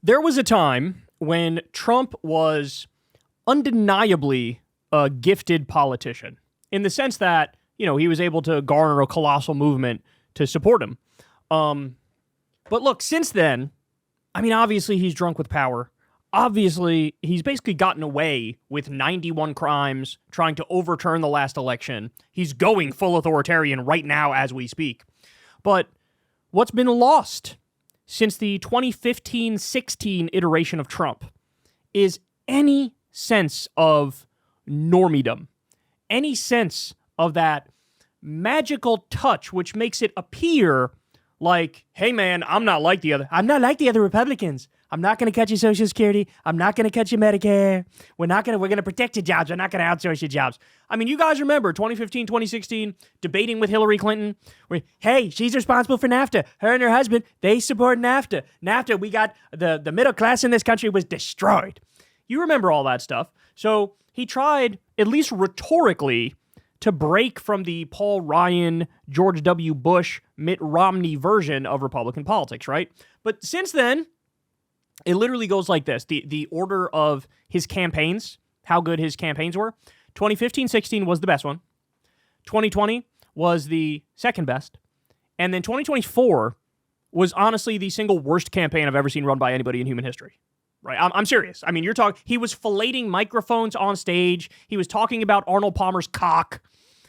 There was a time when Trump was undeniably a gifted politician in the sense that, he was able to garner a colossal movement to support him. But look, since then, obviously he's drunk with power. Obviously, he's basically gotten away with 91 crimes trying to overturn the last election. He's going full authoritarian right now as we speak. But what's been lost since the 2015-16 iteration of Trump is any sense of normiedom, any sense of that magical touch which makes it appear like, hey man, I'm not like the other Republicans. I'm not going to cut your Social Security. I'm not going to cut your Medicare. We're going to protect your jobs. We're not going to outsource your jobs. You guys remember 2015, 2016, debating with Hillary Clinton. Hey, she's responsible for NAFTA. Her and her husband, they support NAFTA. NAFTA, we got the middle class in this country was destroyed. You remember all that stuff. So he tried, at least rhetorically, to break from the Paul Ryan, George W. Bush, Mitt Romney version of Republican politics, right? But since then, it literally goes like this. The order of his campaigns, how good his campaigns were. 2015-16 was the best one. 2020 was the second best. And then 2024 was honestly the single worst campaign I've ever seen run by anybody in human history. Right? I'm serious. You're talking, he was filleting microphones on stage. He was talking about Arnold Palmer's cock.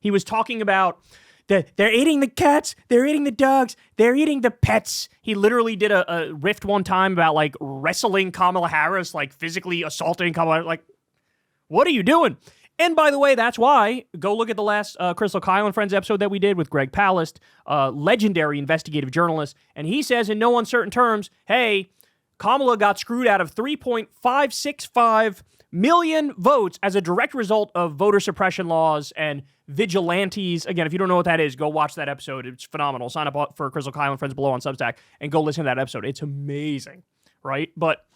He was talking about they're eating the cats, they're eating the dogs, they're eating the pets. He literally did a riff one time about like wrestling Kamala Harris, like physically assaulting Kamala Harris. Like, what are you doing? And by the way, that's why, go look at the last Kyle and Friends episode that we did with Greg Palast, legendary investigative journalist. And he says in no uncertain terms, hey, Kamala got screwed out of 3.565 million votes as a direct result of voter suppression laws and vigilantes. Again, if you don't know what that is, go watch that episode. It's phenomenal. Sign up for Kyle and Friends below on Substack and go listen to that episode. It's amazing, right? But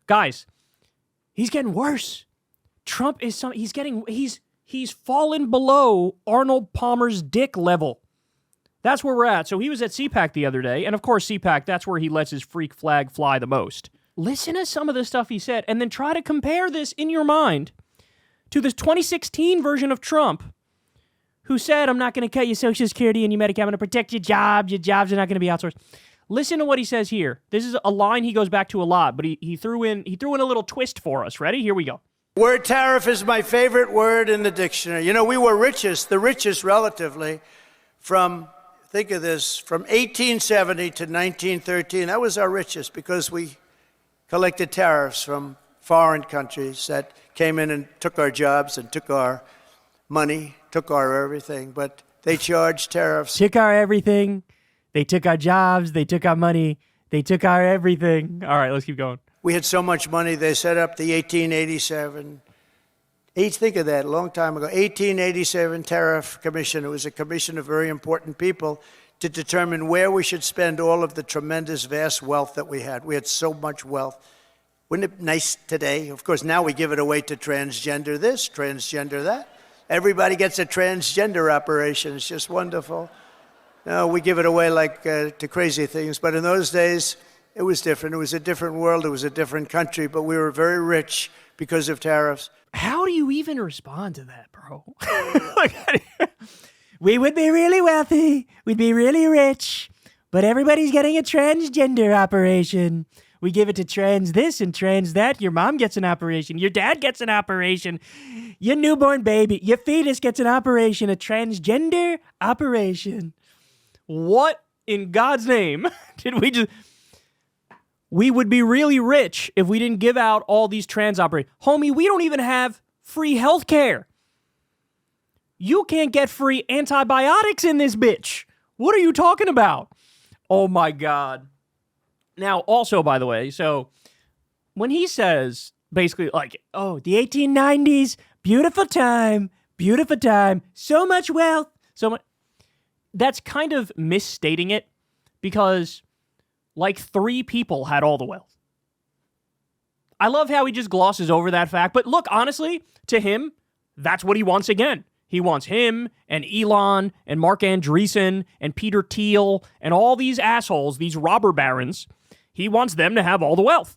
guys, he's getting worse. Trump is he's fallen below Arnold Palmer's dick level. That's where we're at. So he was at CPAC the other day, and of course CPAC, that's where he lets his freak flag fly the most. Listen to some of the stuff he said, and then try to compare this in your mind to this 2016 version of Trump, who said, I'm not going to cut your Social Security and your Medicare, I'm going to protect your jobs are not going to be outsourced. Listen to what he says here. This is a line he goes back to a lot, but he threw in a little twist for us. Ready? Here we go. Word tariff is my favorite word in the dictionary. We were the richest relatively think of this, from 1870 to 1913. That was our richest because we collected tariffs from foreign countries that came in and took our jobs and took our money, took our everything. But they charged tariffs. Took our everything. They took our jobs. They took our money. They took our everything. All right, let's keep going. We had so much money, they set up the 1887. Think of that, a long time ago. 1887 Tariff Commission. It was a commission of very important people to determine where we should spend all of the tremendous, vast wealth that we had. We had so much wealth. Wouldn't it be nice today? Of course, now we give it away to transgender this, transgender that. Everybody gets a transgender operation. It's just wonderful. No, we give it away like to crazy things. But in those days, it was different. It was a different world. It was a different country. But we were very rich because of tariffs. How do you even respond to that, bro? We would be really wealthy. We'd be really rich. But everybody's getting a transgender operation. We give it to trans this and trans that. Your mom gets an operation. Your dad gets an operation. Your newborn baby, your fetus gets an operation, a transgender operation. What in God's name did we just... We would be really rich if we didn't give out all these trans operations. Homie, we don't even have free health care. You can't get free antibiotics in this bitch. What are you talking about? Oh my God. Now, also, by the way, so when he says basically like, oh, the 1890s, beautiful time, so much wealth, so much, that's kind of misstating it because like 3 people had all the wealth. I love how he just glosses over that fact. But look, honestly, to him, that's what he wants again. He wants him and Elon and Mark Andreessen and Peter Thiel and all these assholes, these robber barons. He wants them to have all the wealth.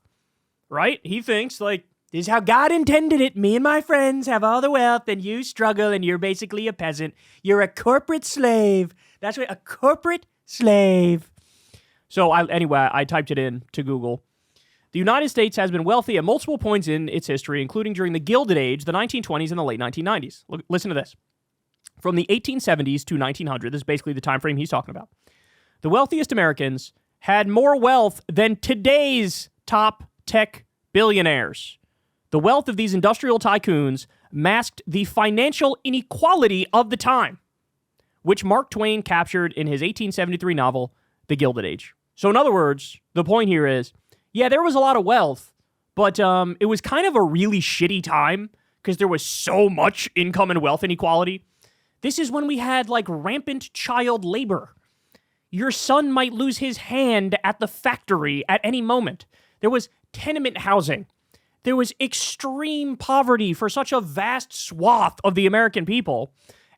right? He thinks, like, this is how God intended it. Me and my friends have all the wealth, and you struggle, and you're basically a peasant. You're a corporate slave. That's right, a corporate slave. So I typed it in to Google. The United States has been wealthy at multiple points in its history, including during the Gilded Age, the 1920s, and the late 1990s. Listen to this. From the 1870s to 1900, this is basically the time frame he's talking about. The wealthiest Americans had more wealth than today's top tech billionaires. The wealth of these industrial tycoons masked the financial inequality of the time, which Mark Twain captured in his 1873 novel, The Gilded Age. So in other words, the point here is, yeah, there was a lot of wealth, but it was kind of a really shitty time because there was so much income and wealth inequality. This is when we had like rampant child labor. Your son might lose his hand at the factory at any moment. There was tenement housing. There was extreme poverty for such a vast swath of the American people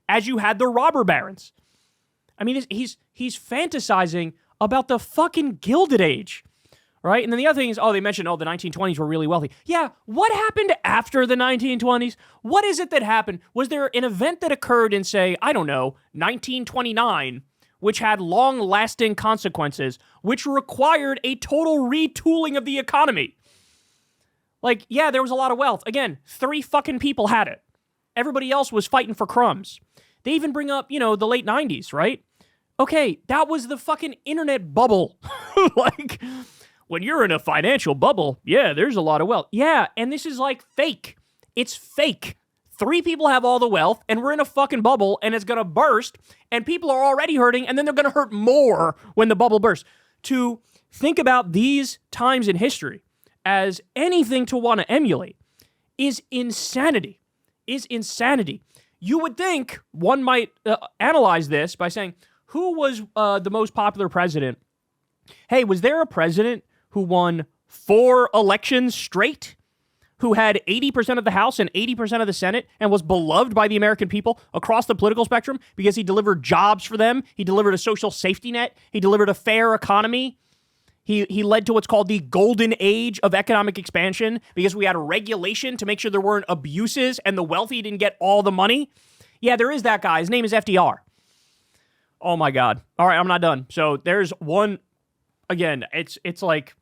as you had the robber barons. I mean, he's fantasizing about the fucking Gilded Age. Right? And then the other thing is, they mentioned, the 1920s were really wealthy. Yeah, what happened after the 1920s? What is it that happened? Was there an event that occurred in, say, 1929, which had long-lasting consequences, which required a total retooling of the economy? Like, yeah, there was a lot of wealth. Again, 3 fucking people had it. Everybody else was fighting for crumbs. They even bring up, the late 90s, right? Okay, that was the fucking internet bubble. Like, when you're in a financial bubble, yeah, there's a lot of wealth. Yeah, and this is like fake. It's fake. 3 people have all the wealth, and we're in a fucking bubble, and it's going to burst, and people are already hurting, and then they're going to hurt more when the bubble bursts. To think about these times in history as anything to want to emulate is insanity. You would think one might analyze this by saying, who was the most popular president? Hey, was there a president who won 4 elections straight, who had 80% of the House and 80% of the Senate and was beloved by the American people across the political spectrum because he delivered jobs for them, he delivered a social safety net, he delivered a fair economy, he led to what's called the golden age of economic expansion because we had a regulation to make sure there weren't abuses and the wealthy didn't get all the money? Yeah, there is that guy. His name is FDR. Oh my God. All right, I'm not done. So there's one, again, it's like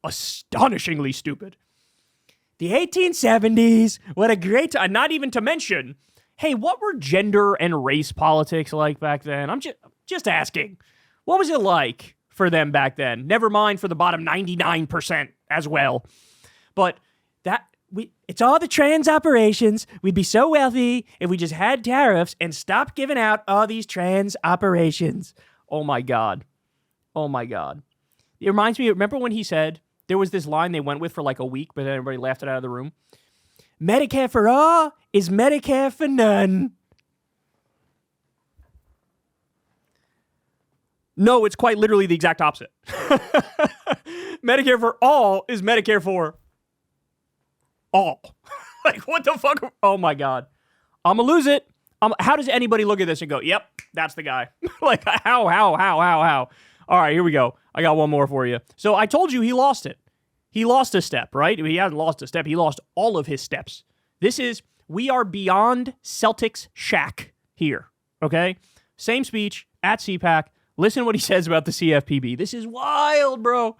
astonishingly stupid. The 1870s, what a great time. Not even to mention, hey, what were gender and race politics like back then? I'm just asking. What was it like for them back then? Never mind for the bottom 99% as well. But it's all the trans operations. We'd be so wealthy if we just had tariffs and stopped giving out all these trans operations. Oh my God. Oh my God. It reminds me, remember when he said, there was this line they went with for like a week, but then everybody laughed it out of the room? Medicare for all is Medicare for none. No, it's quite literally the exact opposite. Medicare for all is Medicare for all. Like, what the fuck? Oh my God. I'm going to lose it. How does anybody look at this and go, yep, that's the guy? Like, how? All right, here we go. I got one more for you. So I told you he lost it. He lost a step, right? He hasn't lost a step. He lost all of his steps. We are beyond Celtics Shaq here, okay? Same speech at CPAC. Listen to what he says about the CFPB. This is wild, bro.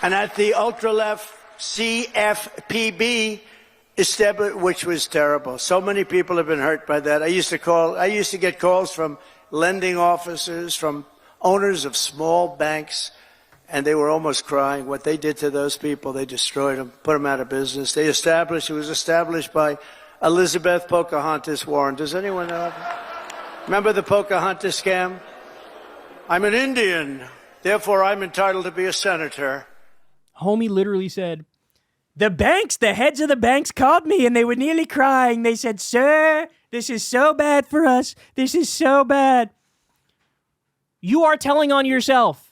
And at the ultra-left CFPB, which was terrible. So many people have been hurt by that. I used to get calls from lending officers, from owners of small banks, and they were almost crying. What they did to those people, they destroyed them, put them out of business. It was established by Elizabeth Pocahontas Warren. Does anyone know? Remember the Pocahontas scam? I'm an Indian, therefore I'm entitled to be a senator. Homie literally said, the heads of the banks called me and they were nearly crying. They said, sir, this is so bad for us. This is so bad. You are telling on yourself.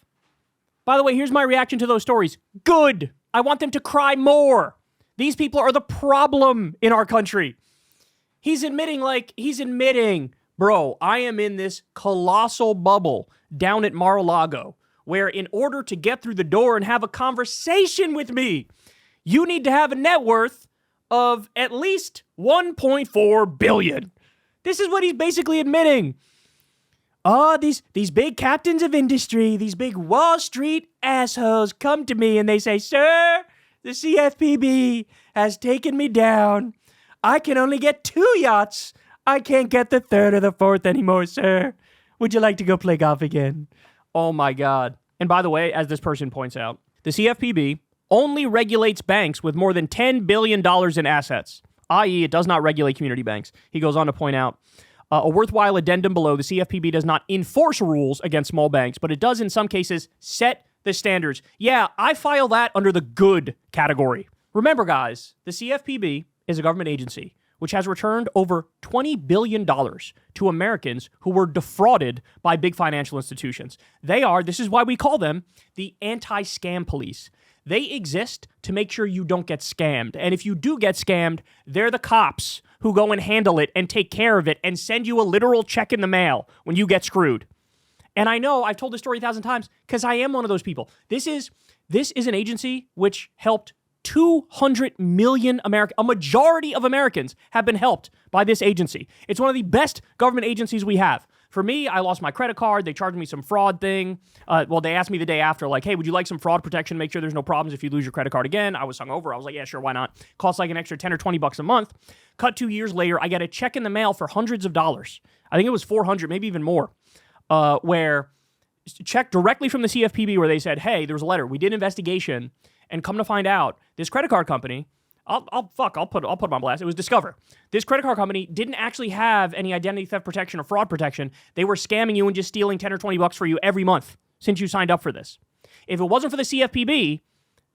By the way, here's my reaction to those stories. Good. I want them to cry more. These people are the problem in our country. He's admitting, bro, I am in this colossal bubble down at Mar-a-Lago, where in order to get through the door and have a conversation with me, you need to have a net worth of at least $1.4 billion. This is what he's basically admitting. Oh, these big captains of industry, these big Wall Street assholes come to me and they say, sir, the CFPB has taken me down. I can only get 2 yachts. I can't get the 3rd or the 4th anymore, sir. Would you like to go play golf again? Oh my God. And by the way, as this person points out, the CFPB only regulates banks with more than $10 billion in assets, i.e. it does not regulate community banks. He goes on to point out, a worthwhile addendum below, the CFPB does not enforce rules against small banks, but it does in some cases set the standards. Yeah, I file that under the good category. Remember, guys, the CFPB is a government agency which has returned over $20 billion to Americans who were defrauded by big financial institutions. They are, this is why we call them, the anti-scam police. They exist to make sure you don't get scammed. And if you do get scammed, they're the cops who go and handle it and take care of it and send you a literal check in the mail when you get screwed. And I know I've told this story 1,000 times because I am one of those people. This is an agency which helped 200 million Americans. A majority of Americans have been helped by this agency. It's one of the best government agencies we have. For me, I lost my credit card. They charged me some fraud thing. They asked me the day after, like, hey, would you like some fraud protection to make sure there's no problems if you lose your credit card again? I was hungover. I was like, yeah, sure, why not? Costs like an extra 10 or 20 bucks a month. Cut 2 years later, I get a check in the mail for hundreds of dollars. I think it was 400, maybe even more, where check directly from the CFPB where they said, hey, there was a letter. We did an investigation, and come to find out, this credit card company, I'll put them on blast. It was Discover. This credit card company didn't actually have any identity theft protection or fraud protection. They were scamming you and just stealing 10 or 20 bucks for you every month since you signed up for this. If it wasn't for the CFPB,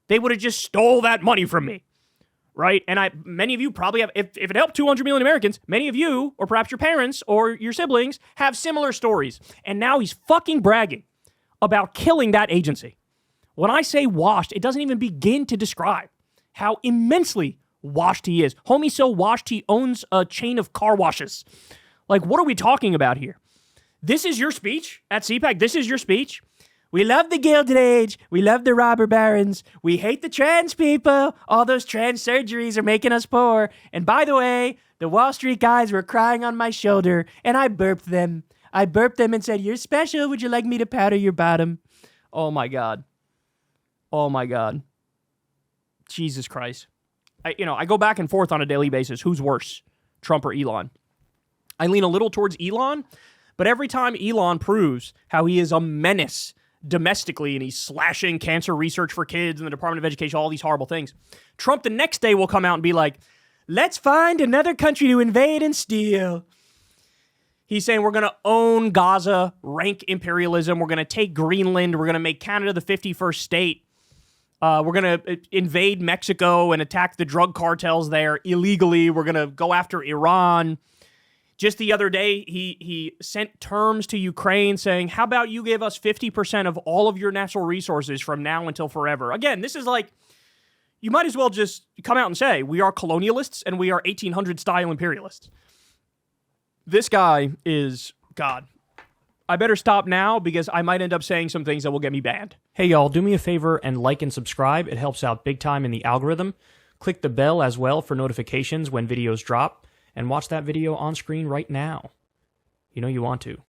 they would have just stole that money from me, right? And many of you probably have, if it helped 200 million Americans, many of you, or perhaps your parents or your siblings, have similar stories. And now he's fucking bragging about killing that agency. When I say washed, it doesn't even begin to describe how immensely washed he is. Homie's so washed, he owns a chain of car washes. Like, what are we talking about here? This is your speech at CPAC? This is your speech? We love the Gilded Age. We love the robber barons. We hate the trans people. All those trans surgeries are making us poor. And by the way, the Wall Street guys were crying on my shoulder, and I burped them. I burped them and said, you're special. Would you like me to powder your bottom? Oh, my God. Oh, my God. Jesus Christ. I go back and forth on a daily basis. Who's worse, Trump or Elon? I lean a little towards Elon, but every time Elon proves how he is a menace domestically and he's slashing cancer research for kids in the Department of Education, all these horrible things, Trump the next day will come out and be like, let's find another country to invade and steal. He's saying we're going to own Gaza, rank imperialism. We're going to take Greenland. We're going to make Canada the 51st state. We're going to invade Mexico and attack the drug cartels there illegally. We're going to go after Iran. Just the other day, he sent terms to Ukraine saying, how about you give us 50% of all of your natural resources from now until forever? Again, this is like, you might as well just come out and say, we are colonialists and we are 1800-style imperialists. This guy is God. I better stop now because I might end up saying some things that will get me banned. Hey, y'all, do me a favor and like and subscribe. It helps out big time in the algorithm. Click the bell as well for notifications when videos drop, and watch that video on screen right now. You know you want to.